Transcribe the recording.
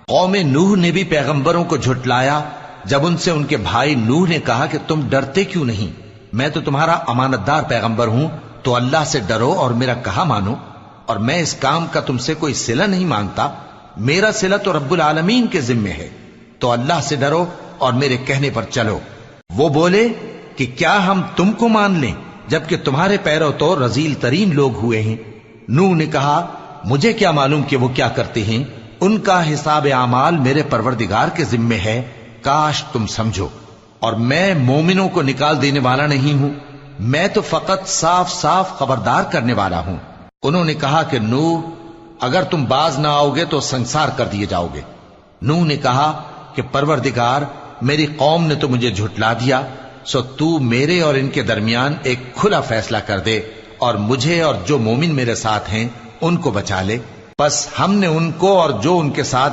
قوم نوح نے بھی پیغمبروں کو جھٹلایا جب ان سے ان کے بھائی نوح نے کہا کہ تم ڈرتے کیوں نہیں؟ میں تو تمہارا امانت دار پیغمبر ہوں، تو اللہ سے ڈرو اور میرا کہا مانو، اور میں اس کام کا تم سے کوئی صلہ نہیں مانگتا، میرا صلہ تو رب العالمین کے ذمے ہے، تو اللہ سے ڈرو اور میرے کہنے پر چلو۔ وہ بولے کہ کیا ہم تم کو مان لیں جبکہ تمہارے پیرو تو رذیل ترین لوگ ہوئے ہیں؟ نوح نے کہا مجھے کیا معلوم کہ وہ کیا کرتے ہیں، ان کا حساب اعمال میرے پروردگار کے ذمے ہے، کاش تم سمجھو۔ اور میں مومنوں کو نکال دینے والا نہیں ہوں، میں تو فقط صاف صاف خبردار کرنے والا ہوں۔ انہوں نے کہا کہ نوح اگر تم باز نہ آؤ گے تو سنسار کر دیے جاؤ گے۔ نوح نے کہا کہ پروردگار میری قوم نے تو مجھے جھٹلا دیا، سو تو میرے اور ان کے درمیان ایک کھلا فیصلہ کر دے اور مجھے اور جو مومن میرے ساتھ ہیں ان کو بچا لے۔ بس ہم نے ان کو اور جو ان کے ساتھ